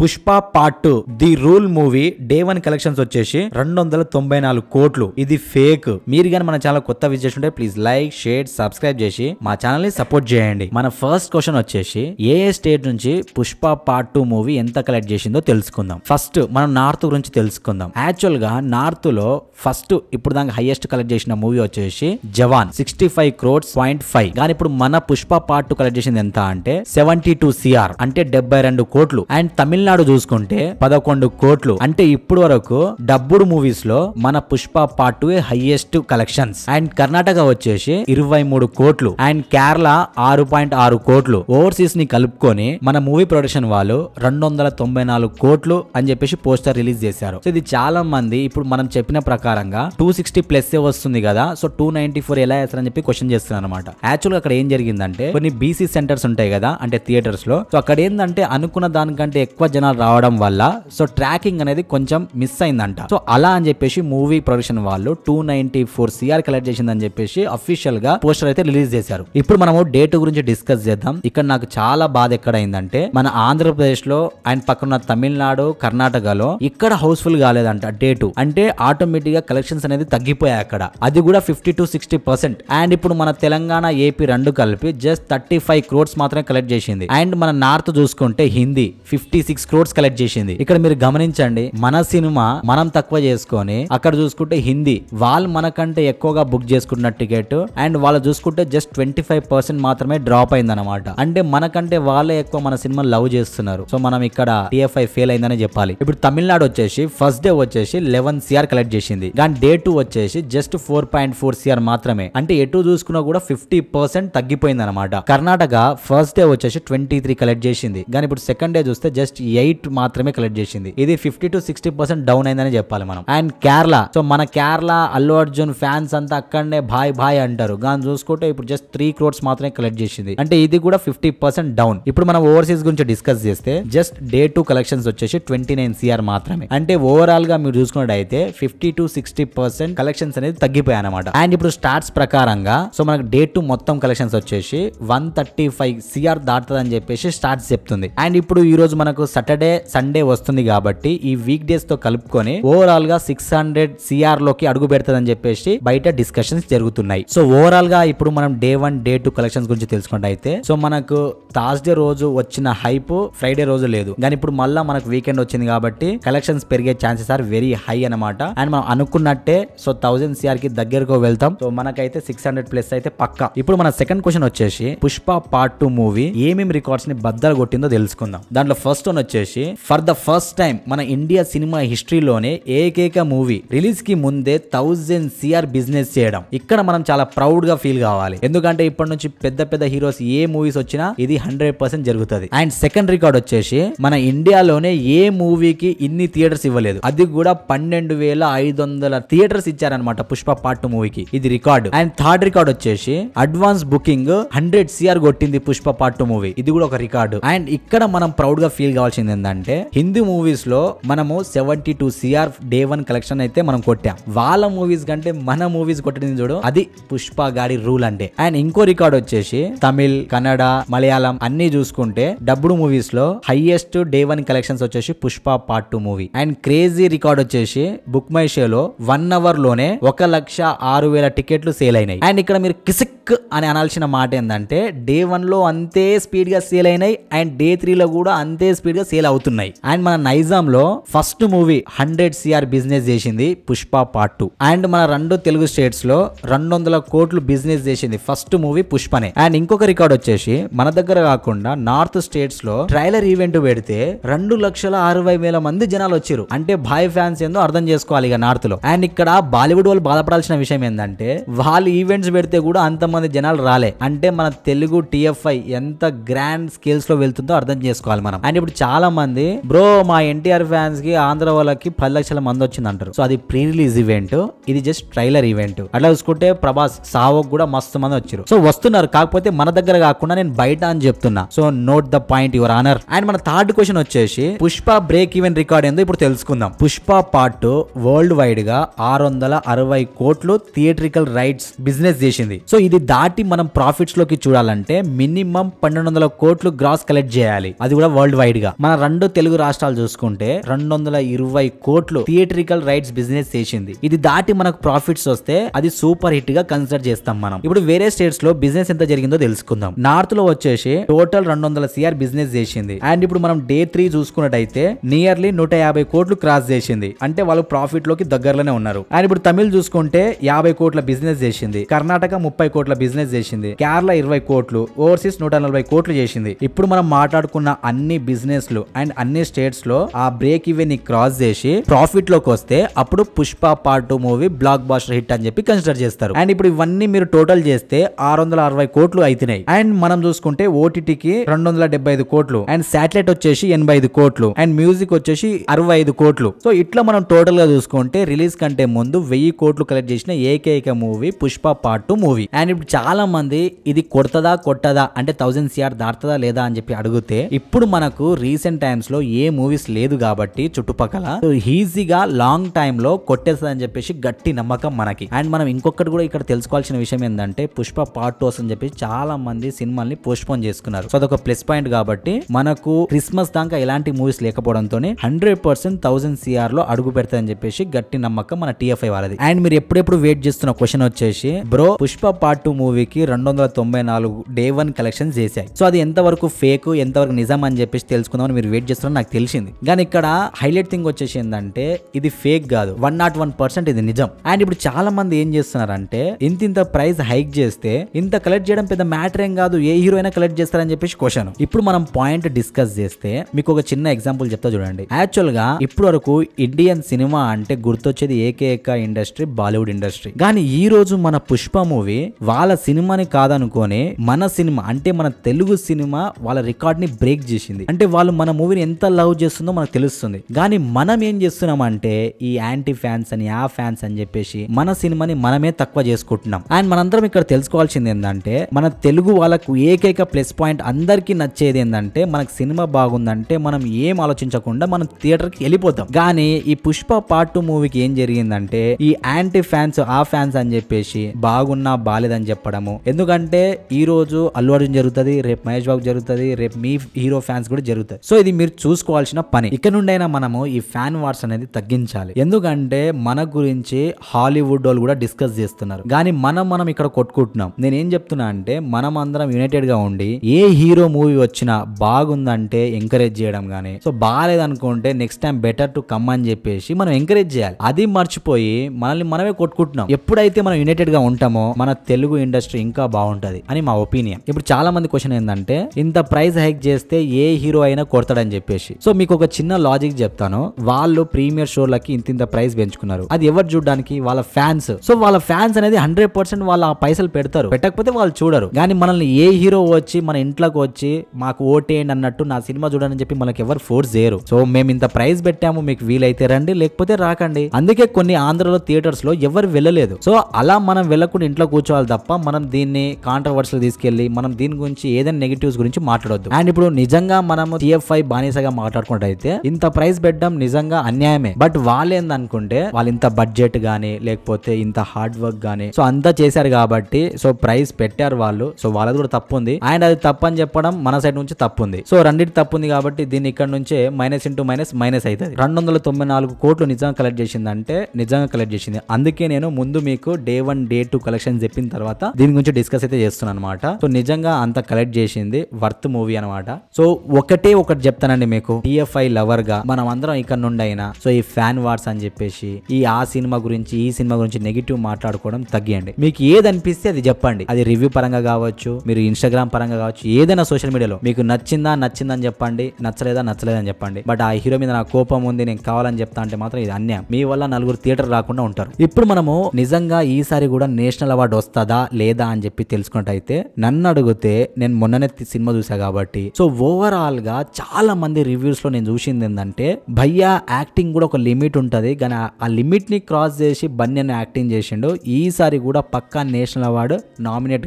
Pushpa part 2 the rule movie day 1 collections వచ్చేసి 294 కోట్లు. ఇది ఫేక్. మీరు గాని మన ఛానల్ కొత్త విజిట్ చేస్తుంటే ప్లీజ్ లైక్, షేర్, సబ్స్క్రైబ్ చేసి మా ఛానల్ ని సపోర్ట్ చేయండి. మన ఫస్ట్ క్వశ్చన్ వచ్చేసి ఏ స్టేట్ నుంచి పుష్ప పార్ట్ 2 మూవీ ఎంత కలెక్ట్ చేసిందో తెలుసుకుందాం. ఫస్ట్ మనం నార్త్ గురించి తెలుసుకుందాం. యాక్చువల్ గా నార్త్ లో ఫస్ట్ ఇప్పుడు దాకా హైయెస్ట్ కలెక్ట్ చేసిన మూవీ వచ్చేసి జవాన్ 65 crores 0.5. కానీ ఇప్పుడు మన పుష్ప పార్ట్ 2 కలెక్ట్ చేసింది ఎంత అంటే 72 CR అంటే 72 కోట్లు. అండ్ తమిళనాడు చూసుకుంటే 11 కోట్లు. అంటే ఇప్పుడు వరకు డబ్బుడు మూవీస్ లో మన Pushpa part 2 highest collections. And Karnataka వచ్చేసి 23 కోట్లు. అండ్ కేరళ 6.6 కోట్లు. ఓవర్సీస్ ని కలుపుకొని మన మూవీ ప్రొడక్షన్ వాళ్ళు 294 కోట్లు అని చెప్పేసి పోస్టర్ రిలీజ్ చేశారు. సో ఇది చాలా మంది ఇప్పుడు మనం చెప్పిన ప్రకారంగా 260+ వస్తుంది కదా, సో 294 ఎలా వేస్తారని చెప్పి క్వశ్చన్ చేస్తున్నారు అనమాట. యాక్చువల్ గా అక్కడ ఏం జరిగిందంటే కొన్ని బీసీ సెంటర్స్ ఉంటాయి కదా, అంటే థియేటర్స్ లో. సో అక్కడ ఏంటంటే అనుకున్న దానికంటే ఎక్కువ జనాలు రావడం వల్ల సో ట్రాకింగ్ అనేది కొంచెం మిస్ అయిందంట. సో అలా అని చెప్పేసి మూవీ ప్రొడక్షన్ వాళ్ళు 294 CR కలెక్ట్ చేసిందని చెప్పేసి అఫీషియల్ గా పోస్టర్ అయితే రిలీజ్ చేశారు. ఇప్పుడు మనము డే 2 గురించి డిస్కస్ చేద్దాం. ఇక్కడ నాకు చాలా బాధ ఎక్కడ అయిందంటే మన ఆంధ్రప్రదేశ్ లో అండ్ పక్కన తమిళనాడు, కర్ణాటకలో ఇక్కడ హౌస్ఫుల్ కాలేదంట డే 2. అంటే ఆటోమేటిక్ గా కలెక్షన్స్ అనేది తగ్గిపోయాయి అక్కడ. అది కూడా 50 to 60%. అండ్ ఇప్పుడు మన తెలంగాణ, ఏపీ రెండు కలిపి జస్ట్ 35 crores మాత్రమే కలెక్ట్ చేసింది. అండ్ మన నార్త్ చూసుకుంటే హిందీ 56 crores కలెక్ట్ చేసింది. ఇక్కడ మీరు గమనించండి, మన సినిమా మనం తక్కువ చేసుకొని అక్కడ చూసుకుంటే హిందీ వాళ్ళు మనకంటే ఎక్కువగా బుక్ చేసుకున్న టికెట్. అండ్ వాళ్ళు చూసుకుంటే జస్ట్ 25% మాత్రమే డ్రాప్ అయిందన్నమాట. అంటే మనకంటే వాళ్ళే ఎక్కువ మన సినిమా లవ్ చేస్తున్నారు. సో మనం ఇక్కడ TFI ఫెయిల్ అయిందని చెప్పాలి. ఇప్పుడు తమిళనాడు వచ్చేసి ఫస్ట్ డే వచ్చేసి 11 CR కలెక్ట్ చేసింది. కానీ డే 2 వచ్చేసి జస్ట్ 4.4 CR మాత్రమే. అంటే ఎటు చూసుకున్నా కూడా 50% తగ్గిపోయింది అనమాట. కర్ణాటక ఫస్ట్ డే వచ్చేసి 23 కలెక్ట్ చేసింది. కానీ ఇప్పుడు సెకండ్ డే చూస్తే జస్ట్ 8 మాత్రమే కలెక్ట్ చేసింది. ఇది 50 to 60% డౌన్ అయిందని చెప్పాలి మనం. అండ్ కేరళ, సో మన కేరళ అల్లు అర్జున్ ఫ్యాన్స్ అంతా అక్కడనే భాయ్ భాయ్ అంటారు. కానీ చూసుకుంటే ఇప్పుడు జస్ట్ 3 crores మాత్రమే కలెక్ట్ చేసింది. అంటే ఇది కూడా 50% డౌన్. ఇప్పుడు మనం ఓవర్సీస్ గురించి డిస్కస్ చేస్తే జస్ట్ డే 2 కలెక్షన్స్ వచ్చేసి 29 CR మాత్రమే. అంటే ఓవరాల్ గా మీరు చూసుకున్నట్టయితే 50 to 60% కలెక్షన్స్ అనేది తగ్గిపోయాయి అనమాట. అండ్ ఇప్పుడు స్టార్ట్స్ ప్రకారంగా సో మనకు డే 2 మొత్తం కలెక్షన్స్ వచ్చేసి 135 CR దాటుతుందని చెప్పేసి స్టార్ట్స్ చెప్తుంది. అండ్ ఇప్పుడు ఈ రోజు మనకు సాటర్డే, సండే వస్తుంది కాబట్టి ఈ వీక్ డేస్ తో కలుపుకొని ఓవరాల్ గా 600 CR లోకి అడుగు పెడతాదని చెప్పేసి బయట డిస్కషన్స్ జరుగుతున్నాయి. సో ఓవరాల్ గా ఇప్పుడు మనం డే 1, డే 2 కలెక్షన్స్ గురించి తెలుసుకుంటే అయితే సో మనకు థర్స్డే రోజు వచ్చిన హైప్ ఫ్రైడే రోజు లేదు. కానీ ఇప్పుడు మళ్ళా మనకు వీకెండ్ వచ్చింది కాబట్టి కలెక్షన్స్ పెరిగే ఛాన్సెస్ ఆర్ వెరీ హై అనమాట. అండ్ మనం అనుకున్నట్టే సో 1000 CR కి దగ్గరకు వెళ్తాం. సో మనకైతే 600+ అయితే పక్కా. ఇప్పుడు మన సెకండ్ క్వశ్చన్ వచ్చేసి పుష్ప పార్ట్ 2 మూవీ ఏమేమి రికార్డ్స్ ని బద్దలు కొట్టిందో తెలుసుకుందాం. దాంట్లో ఫస్ట్ వన్ వచ్చేసి ఫర్ ద ఫస్ట్ టైం మన ఇండియా సినిమా హిస్టరీలోనే ఏకైక మూవీ రిలీజ్ కి ముందే 1000 CR బిజినెస్ చేయడం. ఇక్కడ మనం చాలా ప్రౌడ్ గా ఫీల్ కావాలి. ఎందుకంటే ఇప్పటి నుంచి పెద్ద పెద్ద హీరోస్ ఏ మూవీస్ వచ్చినా ఇది 100% జరుగుతుంది. అండ్ సెకండ్ రికార్డ్ వచ్చేసి మన ఇండియాలోనే ఏ మూవీకి ఇన్ని థియేటర్స్ ఇవ్వలేదు. అది కూడా 12,500 థియేటర్స్ ఇచ్చారనమాట పుష్ప పార్ట్ 2 మూవీకి. ఇది రికార్డ్. అండ్ థర్డ్ రికార్డ్ వచ్చేసి అడ్వాన్స్ బుకింగ్ 100 CR కొట్టింది పుష్ప పార్ట్ 2 మూవీ. ఇది కూడా ఒక రికార్డు. అండ్ ఇక్కడ మనం ప్రౌడ్ గా ఫీల్ కావాల్సింది ఏంటంటే హిందీ మూవీస్ లో మనము 72 CR డే 1 కలెక్షన్ అయితే మనం కొట్టాం. వాళ్ళ మూవీస్ కంటే మన మూవీస్ కొట్టింది చూడు, అది పుష్ప గాడి రూల్ అంటే. అండ్ ఇంకో రికార్డ్ వచ్చేసి తమిళ్, కన్నడ, మలయాళం అన్ని చూసుకుంటే డబ్బుడు మూవీస్ లో హైయెస్ట్ డే 1 కలెక్షన్స్ వచ్చేసి Pushpa part 2 movie. And crazy record వచ్చేసి బుక్ మై షోలో 1 hour లోనే 1,06,000 టికెట్లు సేల్ అయినాయి. అండ్ ఇక్కడ మీరు కిసిక్ అని అనాల్సిన మాట ఏంటంటే డే 1 లో అంతే స్పీడ్ గా సేల్ అయినాయి. అండ్ డే 3 లో కూడా అంతే స్పీడ్ గా సేల్ అవుతున్నాయి. అండ్ మన నైజాం లో ఫస్ట్ మూవీ 100 CR బిజినెస్ చేసింది పుష్ప పార్ట్ 2. అండ్ మన రెండు తెలుగు స్టేట్స్ లో 200 కోట్లు బిజినెస్ చేసింది ఫస్ట్ మూవీ పుష్పనే. అండ్ ఇంకొక రికార్డ్ వచ్చేసి మన దగ్గర కాకుండా నార్త్ స్టేట్స్ లో ట్రైలర్ ఈవెంట్ పెడితే 2,60,000 మంది జనాలు వచ్చారు. అంటే భాయ్ ఫ్యాన్స్ ఏందో అర్థం చేసుకోవాలి ఇక నార్త్ లో. అండ్ ఇక్కడ బాలీవుడ్ వాళ్ళు బాధపడాల్సిన విషయం ఏంటంటే వాళ్ళు ఈవెంట్స్ పెడితే కూడా అంతమంది జనాలు రాలే. అంటే మన తెలుగు TFI ఎంత గ్రాండ్ స్కేల్స్ లో వెళ్తుందో అర్థం చేసుకోవాలి మనం. అండ్ ఇప్పుడు చాలా మంది బ్రో మా ఎన్టీఆర్ ఫ్యాన్స్ కి ఆంధ్ర వాళ్ళకి 10 లక్షల మంది వచ్చింది అంటారు. సో అది ప్రీ రిలీజ్ ఈవెంట్, ఇది జస్ట్ ట్రైలర్ ఈవెంట్. అట్లా చూసుకుంటే ప్రభాస్ సావోక్ కూడా మస్తు మంది వచ్చారు. సో వస్తున్నారు, కాకపోతే మన దగ్గర కాకుండా నేను బయట అని చెప్తున్నా. So note the point your honour. And మన థర్డ్ క్వశ్చన్ వచ్చేసి పుష్ప బ్రేక్ ఈవెన్ రికార్డ్ ఏందో ఇప్పుడు తెలుసుకుందాం. పుష్ప పార్ట్ 2 వరల్డ్ వైడ్ గా 660 కోట్లు థియేట్రికల్ రైట్స్ బిజినెస్ చేసింది. సో ఇది దాటి మనం ప్రాఫిట్స్ లోకి చూడాలంటే మినిమం 1200 కోట్లు గ్రాస్ కలెక్ట్ చేయాలి. అది కూడా వరల్డ్ వైడ్ గా. మన 2 తెలుగు రాష్ట్రాలు చూసుకుంటే 220 కోట్లు థియేట్రికల్ రైట్స్ బిజినెస్ చేసింది. ఇది దాటి మనకు ప్రాఫిట్స్ వస్తే అది సూపర్ హిట్ గా కన్సిడర్ చేస్తాం మనం. ఇప్పుడు వేరే స్టేట్స్ లో బిజినెస్ ఎంత జరిగిందో తెలుసుకుందాం. నార్త్ లో వచ్చేసి టోటల్ 200 CR బిజినెస్ చేసింది. అండ్ ఇప్పుడు మనం డే 3 చూసుకున్నట్టయితే నియర్లీ 150 కోట్లు క్రాస్ చేసింది. అంటే వాళ్ళు ప్రాఫిట్ లోకి దగ్గరలోనే ఉన్నారు. అండ్ ఇప్పుడు తమిళ్ చూసుకుంటే 50 కోట్ల బిజినెస్ చేసింది. కర్ణాటక 30 కోట్ల బిజినెస్ చేసింది. కేరళ 20 కోట్లు, ఓవర్సీస్ 140 కోట్లు చేసింది. ఇప్పుడు మనం మాట్లాడుకున్న అన్ని బిజినెస్ లు అండ్ అన్ని స్టేట్స్ లో ఆ బ్రేక్ ఈవెన్ ని క్రాస్ చేసి ప్రాఫిట్ లోకి వస్తే అప్పుడు Pushpa part 2 movie blockbuster hit అని చెప్పి కన్సిడర్ చేస్తారు. అండ్ ఇప్పుడు ఇవన్నీ మీరు టోటల్ చేస్తే 660 కోట్లు అవుతున్నాయి. అండ్ మనం చూసుకుంటే ఓటీటీకి 275 కోట్లు అండ్ శాటిలైట్ వచ్చేసి 85 కోట్లు అండ్ మ్యూజిక్ వచ్చేసి 65 కోట్లు. సో ఇట్లా మనం టోటల్ గా చూసుకుంటే రిలీజ్ కంటే ముందు 1000 కోట్లు కలెక్ట్ చేసిన ఏకైక movie Pushpa part 2 movie. And ఇప్పుడు చాలా మంది ఇది కొట్టదా అంటే 1000 CR దాటుతుందా లేదా అని చెప్పి అడిగితే ఇప్పుడు మనకు రీసెంట్ టైమ్స్ లో ఏ మూవీస్ లేదు కాబట్టి చుట్టుపక్కల ఈజీగా లాంగ్ టైమ్ లో కొట్టేస్తుంది అని చెప్పేసి గట్టి నమ్మకం మనకి. అండ్ మనం ఇంకొకటి కూడా ఇక్కడ తెలుసుకోవాల్సిన విషయం ఏంటంటే పుష్ప పార్ట్ 2 అని చెప్పి చాలా మంది సినిమాల్ని పోస్ట్ పోన్ చేసుకున్నారు. సో అదొక ప్లస్ పాయింట్ కాబట్టి మనకు క్రిస్మస్ దాకా ఎలాంటి మూవీస్ లేకపోవడంతో 100% 1000 CR లో అడుగు పెడతాయని చెప్పేసి గట్టి నమ్మకం మన TFI వాళ్ళది. అండ్ మీరు ఎప్పుడెప్పుడు వెయిట్ చేస్తున్న క్వశ్చన్ వచ్చేసి బ్రో పుష్ప పార్ట్ 2 మూవీకి 294 డే 1 కలెక్షన్స్ చేశాయి. సో అది ఎంతవరకు ఫేక్ ఎంతవరకు నిజం అని చెప్పేసి తెలుసుకుందామని మీరు వెయిట్ చేస్తున్నారు నాకు తెలిసింది. కానీ ఇక్కడ హైలైట్ థింగ్ వచ్చేసి ఏంటంటే ఇది ఫేక్ కాదు, 101% ఇది నిజం. అండ్ ఇప్పుడు చాలా మంది ఏం చేస్తున్నారంటే ఇంత ప్రైస్ హైక్ చేస్తే ఇంత కలెక్ట్ చేయడం పెద్ద మ్యాటర్ ఏం కాదు, ఏ హీరో అయినా కలెక్ట్ చేస్తారని చెప్పేసి క్వశ్చన్. ఇప్పుడు మనం పాయింట్ డిస్కస్ చేస్తే మీకు ఒక చిన్న ఎగ్జాంపుల్ చెప్తా చూడండి. యాక్చువల్ గా ఇప్పుడు వరకు ఇండియన్ సినిమా అంటే గుర్తొచ్చేది ఏకైక ఇండస్ట్రీ బాలీవుడ్ ఇండస్ట్రీ. కానీ ఈ రోజు మన పుష్ప మూవీ వాళ్ళ సినిమాని కాదనుకొని మన సినిమా అంటే మన తెలుగు సినిమా వాళ్ళ రికార్డ్ ని బ్రేక్ చేసింది. అంటే వాళ్ళు మన మూవీని ఎంత లవ్ చేస్తుందో మనకు తెలుస్తుంది. కానీ మనం ఏం చేస్తున్నామంటే ఈ యాంటీ ఫ్యాన్స్ అని ఆ ఫ్యాన్స్ అని చెప్పేసి మన సినిమాని మనమే తక్కువ చేసుకుంటున్నాం. అండ్ మనందరం ఇక్కడ తెలుసుకోవాల్సింది ఏంటంటే మన తెలుగు వాళ్ళకు ఏకైక ప్లస్ పాయింట్ అందరికీ నచ్చేది ఏంటంటే మనకు సినిమా బాగుందంటే మనం ఏం ఆలోచించకుండా మనం థియేటర్ కి వెళ్ళిపోతాం. కానీ ఈ పుష్ప పార్ట్ 2 మూవీకి ఏం జరిగిందంటే ఈ యాంటీ ఫ్యాన్స్ ఆ ఫ్యాన్స్ అని చెప్పేసి బాగున్నా బాలేదని చెప్పడము. ఎందుకంటే ఈ రోజు అల్లు అర్జున్ జరుగుతుంది, రేపు మహేష్ బాబు జరుగుతుంది, రేపు మీ హీరో ఫ్యాన్స్ కూడా జరుగుతాయి. సో ఇది మీరు చూసుకోవాల్సిన పని. ఇక్కడ నుండైనా మనము ఈ ఫ్యాన్ వార్స్ అనేది తగ్గించాలి. ఎందుకంటే మన గురించి హాలీవుడ్ వాళ్ళు కూడా డిస్కస్ చేస్తున్నారు. కానీ మనం ఇక్కడ కొట్టుకుంటున్నాం. నేను ఏం చెప్తున్నా అంటే మనం అందరం యునైటెడ్ గా ఉండి ఏ హీరో మూవీ వచ్చినా బాగుందంటే ఎంకరేజ్ చేయడం గానీ, సో బాగాలేదనుకుంటే next time better to come అని చెప్పేసి మనం ఎంకరేజ్ చేయాలి. అది మర్చిపోయి మనల్ని మనమే కొట్టుకుంటున్నాం. ఎప్పుడైతే మనం యునైటెడ్ గా ఉంటామో మన తెలుగు ఇండస్ట్రీ ఇంకా బాగుంటది అని మా ఒపీనియన్. ఇప్పుడు చాలా మంది క్వశ్చన్ ఏంటంటే ఇంత ప్రైస్ హైక్ చేస్తే ఏ హీరో అయినా కొడతాడని చెప్పేసి. సో మీకు ఒక చిన్న లాజిక్ చెప్తాను. వాళ్ళు ప్రీమియర్ షోలకి ఇంత ప్రైస్ పెంచుకున్నారు. అది ఎవరు చూడడానికి? వాళ్ళ ఫ్యాన్స్. సో వాళ్ళ ఫ్యాన్స్ అనేది 100% వాళ్ళ పైసలు పెడతారు, పెట్టకపోతే వాళ్ళు చూడరు. కానీ మనల్ని ఏ హీరో వచ్చి మన ఇంట్లోకి వచ్చి మాకు ఓటేయండి అన్నట్టు నా సినిమా చూడని చెప్పి మనకి ఎవరు ఫోర్స్ చేయరు. సో మేము ఇంత ప్రైస్ పెట్టాము, మీకు వీలైతే రండి లేకపోతే రాకండి. అందుకే కొన్ని ఆంధ్రలో థియేటర్స్ లో ఎవరు వెళ్ళలేదు. సో అలా మనం వెళ్ళకుండా ఇంట్లో కూర్చోవాలి తప్ప మనం దీన్ని కాంట్రవర్సీలు తీసుకెళ్లి మనం దీని గురించి ఏదైనా నెగిటివ్స్ గురించి మాట్లాడొద్దు. అండ్ ఇప్పుడు నిజంగా మనం TFI బానిసగా మాట్లాడుకుంటే ఇంత ప్రైస్ పెట్టడం నిజంగా అన్యాయమే. బట్ వాళ్ళు ఏందనుకుంటే వాళ్ళు ఇంత బడ్జెట్ గానీ లేకపోతే ఇంత హార్డ్ వర్క్ గానీ సో అంతా చేశారు కాబట్టి సో ప్రైస్ పెట్టారు వాళ్ళు. సో వాళ్ళది కూడా తప్పు ఉంది. అండ్ అది తప్పు అని చెప్పడం మన సైడ్ నుంచి తప్పు ఉంది. సో రెండింటి తప్పు ఉంది కాబట్టి దీన్ని ఇక్కడ నుంచే మైనస్ ఇంటూ మైనస్ అవుతుంది. 294 కోట్లు నిజంగా కలెక్ట్ చేసిందంటే నిజంగా కలెక్ట్ చేసింది. అందుకే నేను ముందు మీకు డే 1 డే 2 కలెక్షన్ చెప్పిన తర్వాత దీని గురించి డిస్కస్ అయితే చేస్తున్నాను అనమాట. సో నిజంగా అంత కలెక్ట్ చేసింది వర్త్ మూవీ అనమాట. సో ఒకటి చెప్తానండి మీకు, TFI లవర్ గా మనం అందరం ఇక్కడ నుండి అయినా సో ఈ ఫ్యాన్ వార్స్ అని చెప్పేసి ఆ సినిమా గురించి ఈ సినిమా గురించి నెగిటివ్ మాట్లాడుకోవడం తగ్గియండి. మీకు ఏది అనిపిస్తే అది చెప్పండి. అది రివ్యూ పరంగా కావచ్చు, మీరు ఇన్స్టాగ్రామ్ పరంగా కావచ్చు, ఏదైనా సోషల్ మీడియాలో మీకు నచ్చిందని చెప్పండి, నచ్చలేదని చెప్పండి. బట్ ఆ హీరో మీద నాకు కోపం ఉంది నేను కావాలని చెప్తా అంటే మాత్రం ఇది అన్యాయం. మీ వల్ల నలుగురు థియేటర్ రాకుండా ఉంటారు. ఇప్పుడు మనము నిజంగా ఈసారి కూడా నేషనల్ అవార్డు వస్తుందా లేదా అని చెప్పి తెలుసుకున్నట్టయితే నన్ను అడిగితే నేను మొన్ననే సినిమా చూసా కాబట్టి సో ఓవరాల్ గా చాలా మంది రివ్యూస్ లో నేను చూసింది ఏంటంటే భయ్యా యాక్టింగ్ కూడా ఒక లిమిట్ ఉంటది, కానీ ఆ లిమిట్ ని క్రాస్ చేసి బన్నీ అని యాక్టింగ్ చేసిండు. ఈసారి కూడా పక్కా నేషనల్ అవార్డు నామినేట్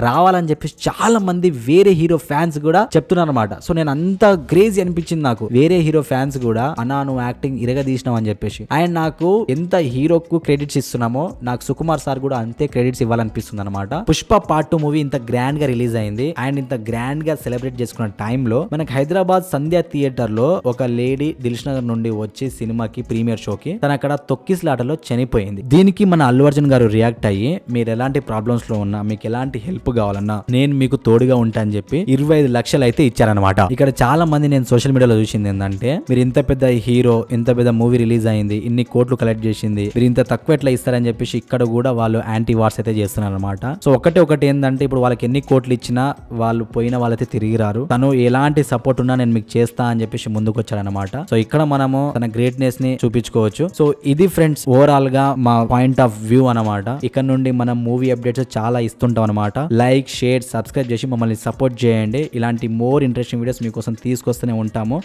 రావాలని చెప్పి చాలా మంది వేరే హీరో ఫ్యాన్స్ కూడా చెప్తున్నారు అనమాట. సో నేను అంత క్రేజీ అనిపించింది నాకు. వేరే హీరో ఫ్యాన్స్ కూడా అన్నా నువ్వు యాక్టింగ్ ఇరగదీసినావు అని చెప్పేసి. అండ్ నాకు ఎంత హీరోకు క్రెడిట్స్ ఇస్తున్నామో నాకు సుకుమార్ సార్ కూడా అంతే క్రెడిట్స్ ఇవ్వాలనిపిస్తుంది అనమాట. పుష్ప పార్ట్ 2 మూవీ ఇంత గ్రాండ్ గా రిలీజ్ అయింది అండ్ ఇంత గ్రాండ్ గా సెలబ్రేట్ చేసుకున్న టైంలో మనకి హైదరాబాద్ హైదరాబాద్ సంధ్య థియేటర్ లో ఒక లేడీ దిల్ష్ నగర్ నుండి వచ్చి సినిమాకి ప్రీమియర్ షోకి తన అక్కడ తొక్కిసలాటలో చనిపోయింది. దీనికి మన అల్లు అర్జున్ గారు రియాక్ట్ అయ్యి మీరు ఎలాంటి ప్రాబ్లమ్స్ లో ఉన్నా, మీకు ఎలాంటి హెల్ప్ కావాలన్నా నేను మీకు తోడుగా ఉంటా అని చెప్పి 25 లక్షలు అయితే ఇచ్చారనమాట. ఇక్కడ చాలా మంది నేను సోషల్ మీడియాలో చూసింది ఏంటంటే, మీరు ఇంత పెద్ద హీరో, ఇంత పెద్ద మూవీ రిలీజ్ అయింది, ఇన్ని కోట్లు కలెక్ట్ చేసింది, మీరు ఇంత తక్కువ ఎట్లా ఇస్తారని చెప్పేసి ఇక్కడ కూడా వాళ్ళు యాంటీ వార్స్ అయితే చేస్తున్నారు అనమాట. సో ఒకటి ఏంటంటే, ఇప్పుడు వాళ్ళకి ఎన్ని కోట్లు ఇచ్చినా వాళ్ళు పోయిన వాళ్ళైతే తిరిగి రారు. తను ఎలాంటి సపోర్ట్ ఉన్నా నేను మీకు చేస్తా అని చెప్పేసి ముందుకు వచ్చాడనమాట. సో ఇక్కడ మనము తన గ్రేట్నెస్ ని చూపించుకోవచ్చు. సో ఇది ఫ్రెండ్స్ ఓవరాల్ గా మా పాయింట్ ఆఫ్ వ్యూ అనమాట. ఇక్కడ నుండి మనం మూవీ అప్డేట్స్ చాలా ఇస్తుంటాం అనమాట. లైక్, షేర్, సబ్స్క్రైబ్ చేసి మమ్మల్ని సపోర్ట్ చేయండి. ఇలాంటి మోర్ ఇంట్రెస్టింగ్ వీడియోస్ మీకోసం తీసుకొస్తూనే ఉంటాము.